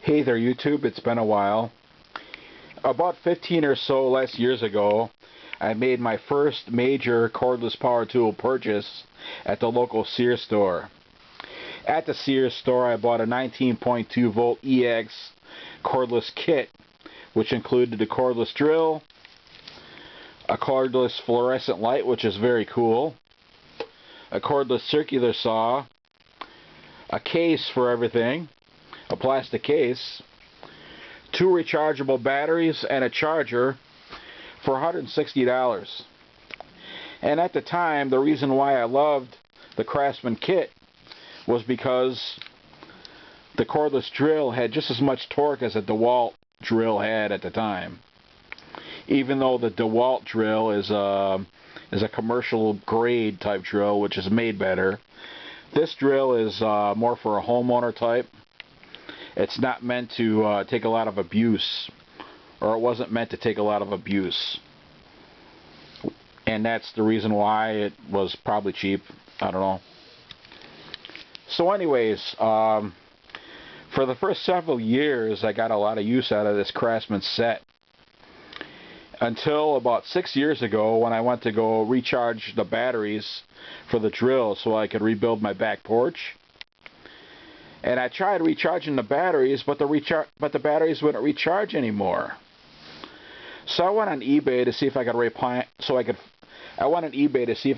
Hey there YouTube, it's been a while. About 15 or so less years ago, I made my first major cordless power tool purchase at the local Sears store. At the Sears store I bought a 19.2 volt EX cordless kit, which included a cordless drill, a cordless fluorescent light, which is very cool, a cordless circular saw, a case for everything, a plastic case, 2 rechargeable batteries, and a charger for $160. And at the time, the reason why I loved the Craftsman kit was because the cordless drill had just as much torque as a DeWalt drill had at the time. Even though the DeWalt drill is a commercial grade type drill, which is made better, this drill is more for a homeowner type. It's not meant to take a lot of abuse, or it wasn't meant to take a lot of abuse. And that's the reason why it was probably cheap. I don't know. So anyways, for the first several years I got a lot of use out of this Craftsman set. Until about 6 years ago, when I went to go recharge the batteries for the drill so I could rebuild my back porch. And I tried recharging the batteries, but the batteries wouldn't recharge anymore. So I went on eBay to see if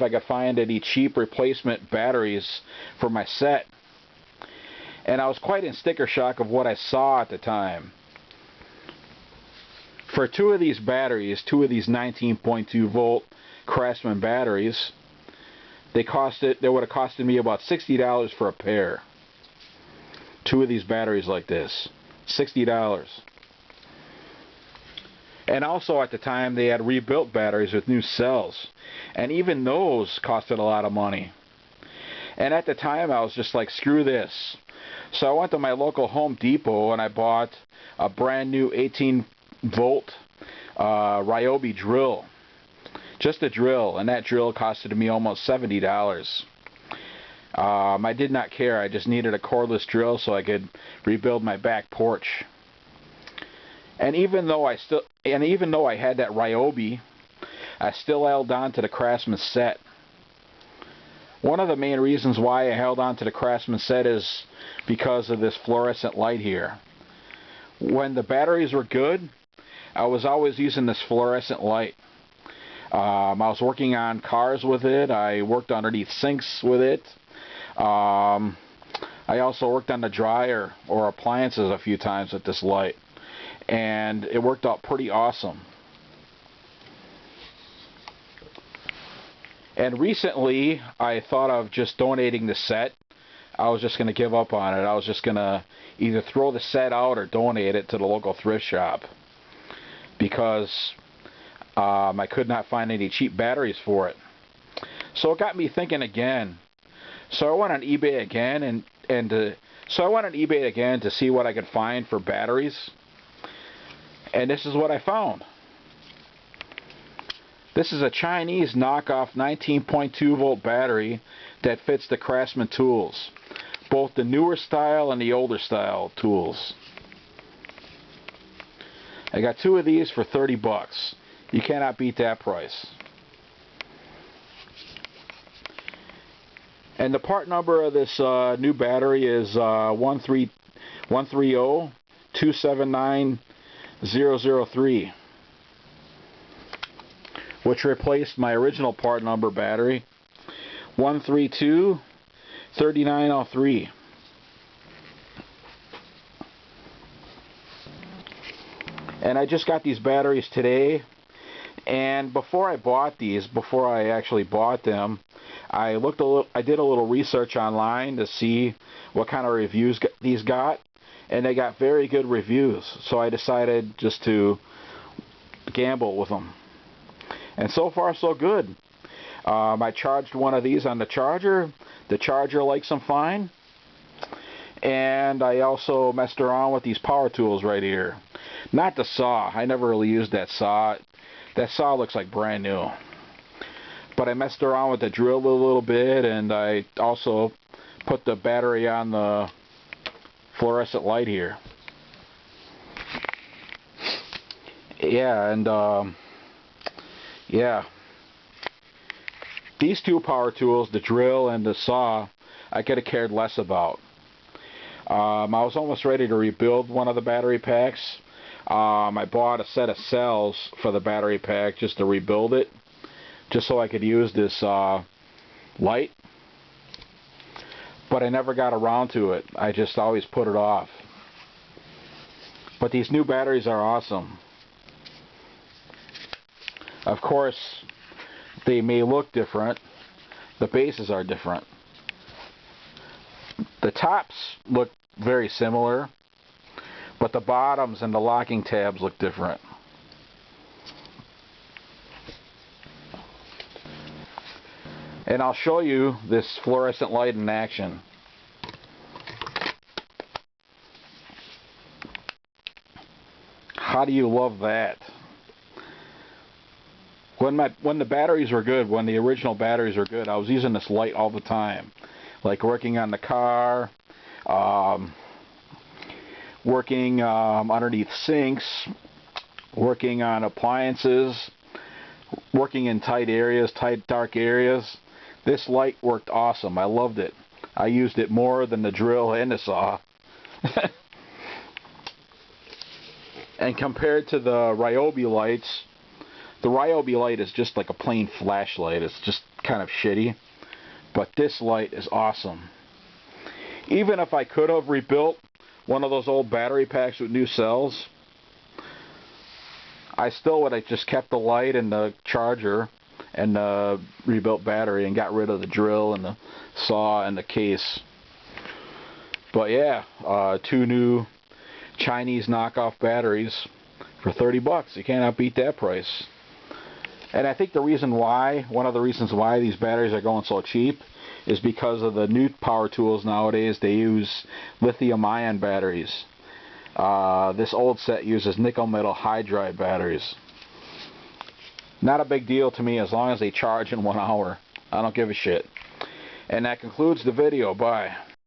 I could find any cheap replacement batteries for my set. And I was quite in sticker shock of what I saw at the time. For two of these 19.2 volt Craftsman batteries, they would have costed me about $60 for a pair. 2 of these batteries like this, $60. And also at the time they had rebuilt batteries with new cells, and even those costed a lot of money. And at the time I was just like, screw this. So I went to my local Home Depot and I bought a brand new 18 volt Ryobi drill. Just a drill, and that drill costed me almost $70. I did not care. I just needed a cordless drill so I could rebuild my back porch. And even though I had that Ryobi, I still held on to the Craftsman set. One of the main reasons why I held on to the Craftsman set is because of this fluorescent light here. When the batteries were good, I was always using this fluorescent light. I was working on cars with it. I worked underneath sinks with it. I also worked on the dryer or appliances a few times with this light, and it worked out pretty awesome. And recently I thought of just donating the set. I was just going to give up on it. I was just going to either throw the set out or donate it to the local thrift shop, because I could not find any cheap batteries for it. So it got me thinking again. So I went on eBay again to see what I could find for batteries. And this is what I found. This is a Chinese knockoff 19.2 volt battery that fits the Craftsman tools, both the newer style and the older style tools. I got 2 of these for $30. You cannot beat that price. And the part number of this new battery is 130279003, which replaced my original part number battery, 1323903. And I just got these batteries today. And before I actually bought them, I did a little research online to see what kind of reviews these got, and they got very good reviews. So I decided just to gamble with them. And so far so good. I charged one of these on the charger. The charger likes them fine. And I also messed around with these power tools right here. Not the saw. I never really used that saw. That saw looks like brand new. But I messed around with the drill a little bit, and I also put the battery on the fluorescent light here. Yeah, and yeah, these two power tools, the drill and the saw, I could have cared less about. I was almost ready to rebuild one of the battery packs. I bought a set of cells for the battery pack just to rebuild it, just so I could use this light. But I never got around to it. I just always put it off. But these new batteries are awesome. Of course, they may look different. The bases are different. The tops look very similar, but the bottoms and the locking tabs look different. And I'll show you this fluorescent light in action. How do you love that? When the batteries were good, when the original batteries were good, I was using this light all the time. Like working on the car, working underneath sinks, working on appliances, working in tight areas, tight dark areas. This light worked awesome. I loved it. I used it more than the drill and the saw. And compared to the Ryobi lights, the Ryobi light is just like a plain flashlight. It's just kind of shitty. But this light is awesome. Even if I could have rebuilt one of those old battery packs with new cells, I still would have just kept the light and the charger and the rebuilt battery and got rid of the drill and the saw and the case. But yeah, two new Chinese knockoff batteries for 30 bucks. You cannot beat that price. And I think the reason why, one of the reasons why these batteries are going so cheap is because of the new power tools nowadays. They use lithium-ion batteries. This old set uses nickel metal hydride batteries. Not a big deal to me as long as they charge in 1 hour. I don't give a shit. And that concludes the video. Bye.